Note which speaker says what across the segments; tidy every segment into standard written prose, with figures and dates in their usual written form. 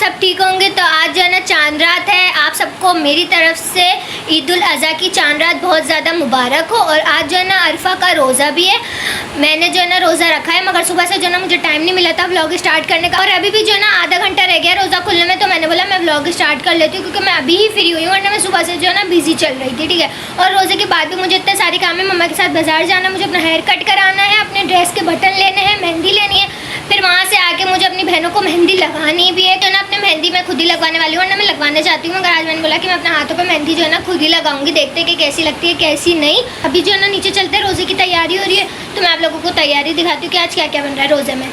Speaker 1: सब ठीक होंगे। तो आज जो है ना चांद रात है, आप सबको मेरी तरफ से ईद उल अज़हा की चांद रात बहुत ज़्यादा मुबारक हो। और आज जो है ना अरफा का रोज़ा भी है, मैंने जो है ना रोज़ा रखा है, मगर सुबह से जो है ना मुझे टाइम नहीं मिला था व्लॉग स्टार्ट करने का। और अभी भी जो है ना आधा घंटा रह गया रोज़ा खुलने में, तो मैंने बोला मैं व्लॉग स्टार्ट कर लेती हूँ क्योंकि मैं अभी ही फ्री हुई हूँ, वरना मैं सुबह से जो है ना बिजी चल रही थी, ठीक है। और रोज़े के बाद भी मुझे इतने सारे काम है, मम्मा के साथ बाजार जाना है, मुझे अपना हेयर कट कराना है, अपने ड्रेस के बटन लेने हैं, मेहंदी लेनी है, फिर वहाँ से आके मुझे अपनी बहनों को मेहंदी लगानी भी है। तो ना अपने मेहंदी मैं खुद ही लगवाने वाली हूँ, वरना मैं लगवाने चाहती हूँ, मगर आज मैंने बोला कि मैं अपने हाथों पे मेहंदी जो है ना खुद ही लगाऊंगी, देखते कि कैसी लगती है कैसी नहीं। अभी जो है ना नीचे चलते हैं, रोज़े की तैयारी हो रही है, तो मैं आप लोगों को तैयारी दिखाती हूँ कि आज क्या क्या बन रहा है रोज़े में।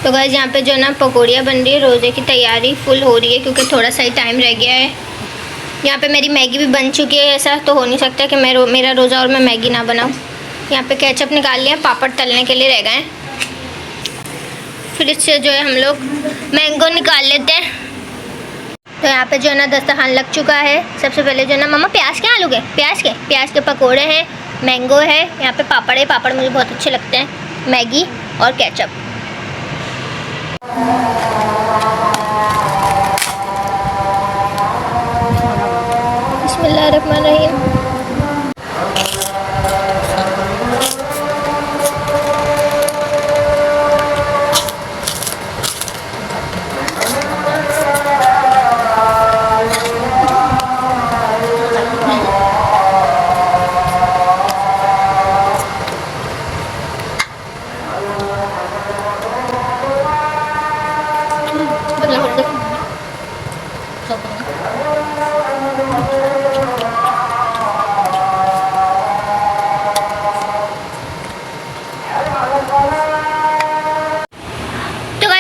Speaker 1: तो गाइस यहाँ पे जो है ना पकौड़ियाँ बन रही है, रोज़े की तैयारी फुल हो रही है क्योंकि थोड़ा सा ही टाइम रह गया है। यहाँ पे मेरी मैगी भी बन चुकी है, ऐसा तो हो नहीं सकता कि मेरा रोज़ा और मैं मैगी ना बनाऊँ। यहाँ पे केचप निकाल लिया, पापड़ तलने के लिए रह गए हैं। फिर इससे जो है हम लोग मैंगो निकाल लेते हैं। तो यहाँ पे जो है ना दस्तरखान लग चुका है। सबसे पहले जो है ना मम्मा प्याज के आलू के प्याज के पकोड़े हैं, मैंगो है, यहाँ पे पापड़ है, पापड़ मुझे बहुत अच्छे लगते हैं, मैगी और केचप। बिस्मिल्लाहिर्रहमानिर्रहीम।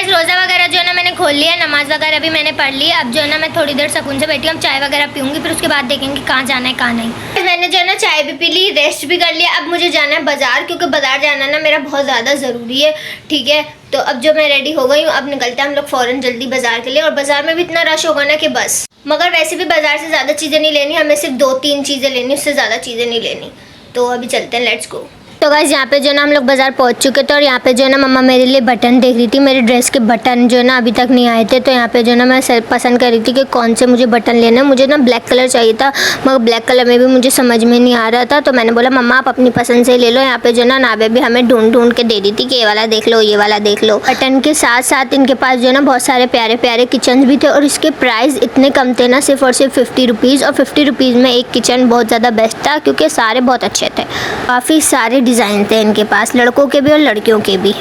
Speaker 1: रोज़ा वगैरह जो है ना मैंने खोल लिया, नमाज़ वगैरह भी मैंने पढ़ ली। अब जो है ना मैं थोड़ी देर सुकून से बैठी हूँ, अब चाय वगैरह पीऊँगी, फिर उसके बाद देखेंगे कहाँ जाना है कहाँ नहीं। मैंने जो है ना चाय भी पी ली, रेस्ट भी कर लिया। अब मुझे जाना है बाज़ार, क्योंकि बाज़ार जाना ना मेरा बहुत ज़्यादा ज़रूरी है, ठीक है। तो अब जो मैं रेडी हो गई हूँ, अब निकलते हैं हम लोग फ़ौरन जल्दी बाज़ार के लिए। और बाज़ार में भी इतना रश होगा ना कि बस, मगर वैसे भी बाज़ार से ज़्यादा चीज़ें नहीं लेनी, हमें सिर्फ 2-3 चीज़ें लेनी, उससे ज़्यादा चीज़ें नहीं लेनी। तो अभी चलते हैं, लेट्स गो। तो गाइस यहाँ पे जो है ना हम लोग बाज़ार पहुँच चुके थे, और यहाँ पे जो है ना मम्मा मेरे लिए बटन देख रही थी, मेरे ड्रेस के बटन जो है ना अभी तक नहीं आए थे। तो यहाँ पे जो है ना मैं पसंद कर रही थी कि कौन से मुझे बटन लेना है। मुझे ना ब्लैक कलर चाहिए था, मगर ब्लैक कलर में भी मुझे समझ में नहीं आ रहा था, तो मैंने बोला मम्मा आप अपनी पसंद से ले लो। यहाँ पे जो है ना नाबे भी हमें ढूंढ के दे दी थी कि ये वाला देख लो, ये वाला देख लो। बटन के साथ साथ इनके पास जो है ना बहुत सारे प्यारे प्यारे किचन भी थे, और इसके प्राइस इतने कम थे ना, सिर्फ और सिर्फ 50 रुपीज़। और 50 रुपीज़ में एक किचन बहुत ज़्यादा बेस्ट था, क्योंकि सारे बहुत अच्छे थे, काफ़ी सारे डिज़ाइन थे इनके पास, लड़कों के भी और लड़कियों के भी।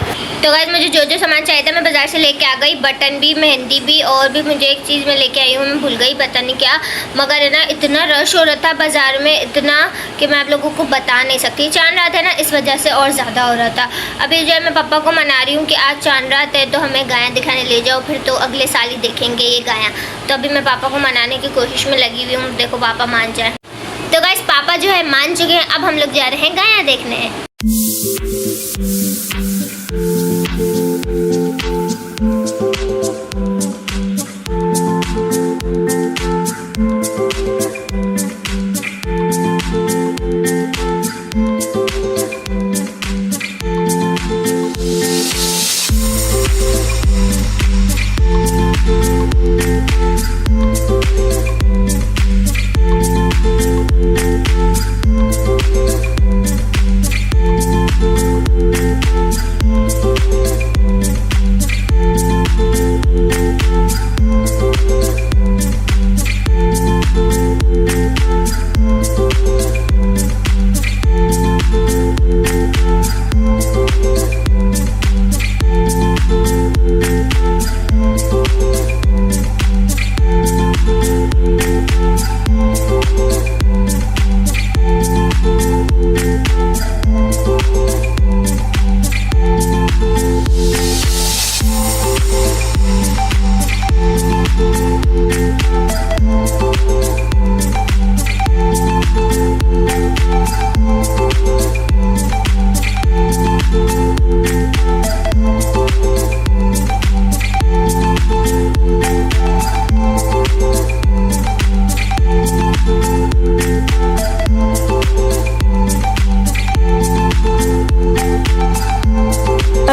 Speaker 1: तो गाइस मुझे जो जो सामान चाहिए था मैं बाज़ार से लेके आ गई, बटन भी, मेहंदी भी, और भी मुझे एक चीज़ मैं लेके आई हूँ, मैं भूल गई पता नहीं क्या। मगर है ना इतना रश हो रहा था बाज़ार में, इतना कि मैं आप लोगों को बता नहीं सकती। चांद रात है ना, इस वजह से और ज़्यादा हो रहा था। अभी जो है मैं पापा को मना रही हूँ कि आज चांद रात है तो हमें गायें दिखाने ले जाओ, फिर तो अगले साल ही देखेंगे ये गायें। तो अभी मैं पापा को मनाने की कोशिश में लगी हुई हूँ, देखो पापा मान जाए। तो गाइस पापा जो है मान चुके हैं, अब हम लोग जा रहे हैं गायें देखने।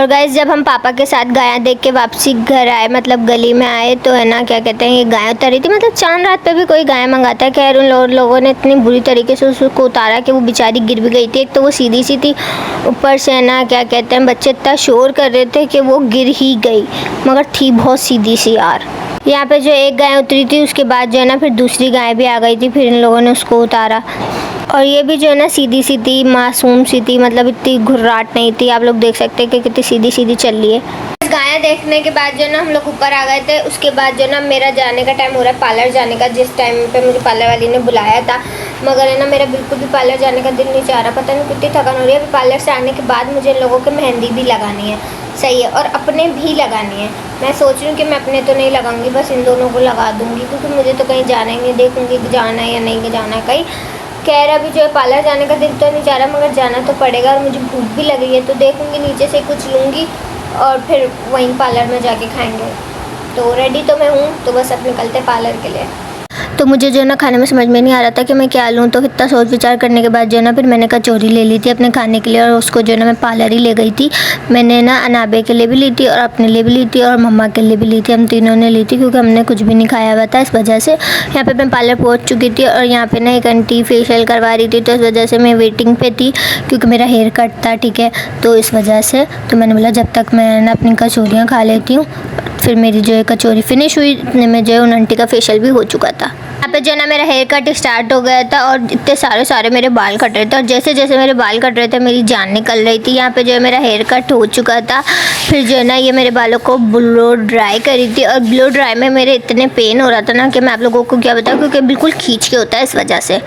Speaker 1: और गाइस जब हम पापा के साथ गाय देख के वापसी घर आए, मतलब गली में आए, तो है ना क्या कहते हैं, ये गाय उतरी थी। मतलब चांद रात पे भी कोई गाय मंगाता है। खैर उन लोगों ने इतनी बुरी तरीके से उसको उतारा कि वो बेचारी गिर भी गई थी। एक तो वो सीधी सी थी, ऊपर से है ना क्या कहते हैं, बच्चे इतना शोर कर रहे थे कि वो गिर ही गई, मगर थी बहुत सीधी सी यार। यहाँ पे जो एक गाय उतरी थी, उसके बाद जो है ना फिर दूसरी गाय भी आ गई थी, फिर इन लोगों ने उसको उतारा। और ये भी जो है ना सीधी सी थी, मासूम सी थी, मतलब इतनी घुर्राट नहीं थी। आप लोग देख सकते हैं कि कितनी सीधी सीधी चल रही है। गायें देखने के बाद जो है ना हम लोग ऊपर आ गए थे। उसके बाद जो है ना मेरा जाने का टाइम हो रहा है पार्लर जाने का, जिस टाइम पे मुझे पार्लर वाली ने बुलाया था। मगर है ना मेरा बिल्कुल भी पार्लर जाने का दिल नहीं चाह रहा, पता नहीं कितनी थकान हो रही है। अभी पार्लर से आने के बाद मुझे इन लोगों के मेहंदी भी लगानी है, सही है, और अपने भी लगानी है। मैं सोच रही हूँ कि मैं अपने तो नहीं लगाऊंगी, बस इन दोनों को लगा दूँगी, क्योंकि मुझे तो कहीं जाना ही नहीं। देखूँगी जाना है या नहीं जाना है कहीं। कह रहा अभी जो है पार्लर जाने का दिल तो नहीं चाह रहा, मगर जाना तो पड़ेगा। और मुझे भूख भी लग रही है, तो देखूँगी नीचे से कुछ लूँगी और फिर वहीं पार्लर में जाके खाएंगे। तो रेडी तो मैं हूँ, तो बस अब निकलते पार्लर के लिए। तो मुझे जो है ना खाने में समझ में नहीं आ रहा था कि मैं क्या लूँ। तो इतना सोच विचार करने के बाद जो है ना फिर मैंने कचौरी ले ली थी अपने खाने के लिए, और उसको जो है ना मैं पार्लर ही ले गई थी। मैंने ना अनाबे के लिए भी ली थी और अपने लिए भी ली थी और मम्मा के लिए भी ली थी। हम तीनों ने ली थी क्योंकि हमने कुछ भी नहीं खाया हुआ था, इस वजह से। यहाँ पर मैं पार्लर पहुँच चुकी थी और यहाँ पर ना एक आंटी फेशियल करवा रही थी, तो इस वजह से मैं वेटिंग पे थी क्योंकि मेरा हेयर कट था, ठीक है। तो इस वजह से तो मैंने बोला जब तक मैं ना अपनी कचौरियाँ खा लेती हूँ। फिर मेरी जो है कचौरी फिनिश हुई, इतने में जो है उन आंटी का फेशियल भी हो चुका था। यहाँ पे जो है ना मेरा हेयर कट स्टार्ट हो गया था और इतने सारे मेरे बाल कट रहे थे, और जैसे जैसे मेरे बाल कट रहे थे मेरी जान निकल रही थी। यहाँ पे जो है मेरा हेयर कट हो चुका था। फिर जो है ना ये मेरे बालों को ब्लो ड्राई करी थी, और ब्लो ड्राई में मेरे इतने पेन हो रहा था ना कि मैं आप लोगों को क्या बताऊँ, क्योंकि बिल्कुल खींच के होता है, इस वजह से।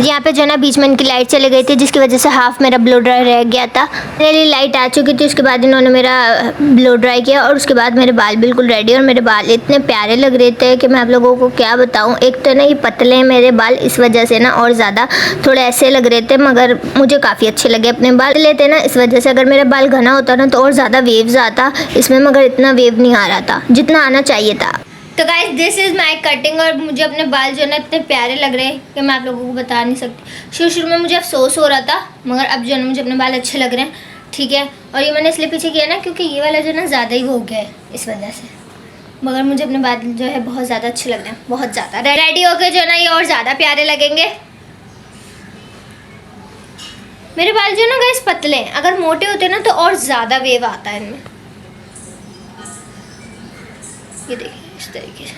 Speaker 1: यहाँ पे जो है ना बीच में इनकी लाइट चली गई थी, जिसकी वजह से हाफ मेरा ब्लो ड्राई रह गया था। मेरी लाइट आ चुकी थी, उसके बाद इन्होंने मेरा ब्लो ड्राई किया और उसके बाद मेरे बाल बिल्कुल रेडी। और मेरे बाल इतने प्यारे लग रहे थे कि मैं आप लोगों को क्या बताऊँ। एक तो ना ये पतले हैं मेरे बाल, इस वजह से ना और ज़्यादा थोड़े ऐसे लग रहे थे, मगर मुझे काफ़ी अच्छे लगे अपने बाल लेते ना, इस वजह से। अगर मेरा बाल घना होता ना तो और ज़्यादा वेव्स आता इसमें, मगर इतना वेव नहीं आ रहा था जितना आना चाहिए था। तो guys this is my cutting, और मुझे अपने बाल जो है ना इतने प्यारे लग रहे हैं कि मैं आप लोगों को बता नहीं सकती। शुरू में मुझे अफसोस हो रहा था, मगर अब जो है ना मुझे अपने बाल अच्छे लग रहे हैं, ठीक है। और ये मैंने इसलिए पीछे किया ना क्योंकि ये वाला जो है ना ज़्यादा ही हो गया है, इस वजह से। मगर मुझे अपने बाल जो है बहुत ज़्यादा अच्छे लग रहे हैं, बहुत ज़्यादा। रेडी होकर जो है ना ये और ज़्यादा प्यारे लगेंगे। मेरे बाल जो है ना गाइस पतले हैं, अगर मोटे होते ना तो और ज़्यादा वेव आता है इनमें। ये देखिए इस तरीके से,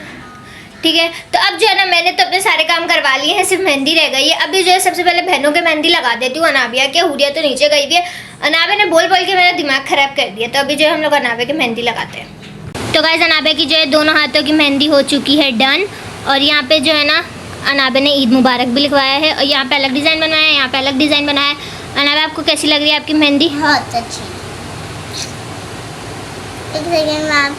Speaker 1: ठीक है। तो अब जो है ना मैंने तो अपने सारे काम करवा लिए हैं, सिर्फ मेहंदी रह गई है। अभी जो है सबसे पहले बहनों के मेहंदी लगा देती हूँ। अनाबिया के, हुरिया तो नीचे गई हुई है। अनाबे ने बोल के मेरा दिमाग ख़राब कर दिया, तो अभी जो है हम लोग अनाबे की मेहंदी लगाते हैं। तो गाइस अनाबे की जो है दोनों हाथों की मेहंदी हो चुकी है डन। और यहाँ पे जो है ना अनाबे ने ईद मुबारक भी लिखवाया है, और यहाँ पे अलग डिज़ाइन बनवाया है, यहाँ पे अलग डिज़ाइन बनाया है। अनाबे आपको कैसी लग रही है आपकी मेहंदी?
Speaker 2: बहुत अच्छी। एक सेकेंड में आप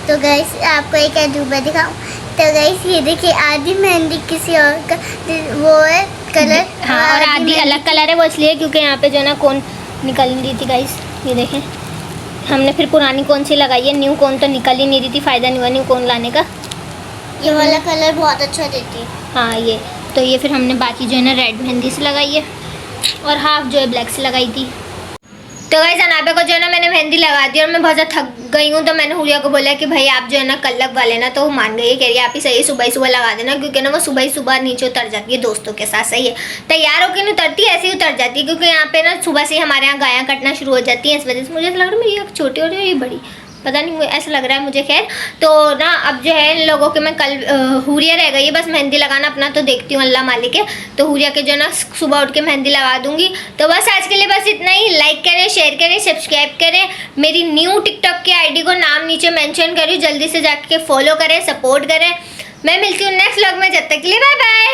Speaker 2: तो गाइस आपको एक अजूबा दिखाऊं। तो गाइस ये देखिए आधी मेहंदी किसी और का वो है कलर,
Speaker 1: हाँ, और आधी अलग कलर है। वो इसलिए क्योंकि यहाँ पे जो है ना कोन निकल नहीं रही थी गाइस, ये देखें। हमने फिर पुरानी कौन सी लगाई है, न्यू कौन तो निकल ही नहीं रही थी, फ़ायदा नहीं हुआ न्यू कौन लाने का।
Speaker 2: ये वाला कलर बहुत अच्छा देती है।
Speaker 1: हाँ ये तो ये फिर हमने बाकी जो है ना रेड मेहंदी से लगाई है और हाफ जो है ब्लैक से लगाई थी। तो गाइस अनाबे को जो है ना मैंने मेहंदी लगा दी और मैं बहुत ज़्यादा थक गई हूँ। तो मैंने हुरिया को बोला कि भाई आप जो है ना कल लगवा लेना, तो वो मान गई है, कह रही है आप ही सही सुबह ही सुबह लगा देना, क्योंकि ना वो सुबह ही सुबह नीचे उतर जाती है दोस्तों के साथ, सही है। तैयार होकर नहीं उतरती, ऐसे ही उतर जाती है, क्योंकि यहाँ पे ना सुबह से हमारे यहाँ गायें कटना शुरू हो जाती हैं। इस वजह से मुझे ऐसा लग रहा है मेरी आँख छोटी हो रही है, ये बड़ी, पता नहीं ऐसा लग रहा है मुझे। खैर तो ना अब जो है इन लोगों के मैं कल हुरिया रह गई है बस मेहंदी लगाना अपना, तो देखती हूँ अल्लाह मालिक है, तो हुरिया के जो है ना सुबह उठ के मेहंदी लगा दूंगी। तो बस आज के लिए बस इतना ही। लाइक करें, शेयर करें, सब्सक्राइब करें। मेरी न्यू टिकटॉक की आईडी को नाम नीचे मेंशन करूँ, जल्दी से जाके फॉलो करें, सपोर्ट करें। मैं मिलती हूँ नेक्स्ट व्लॉग में, जब तक के लिए बाय बाय।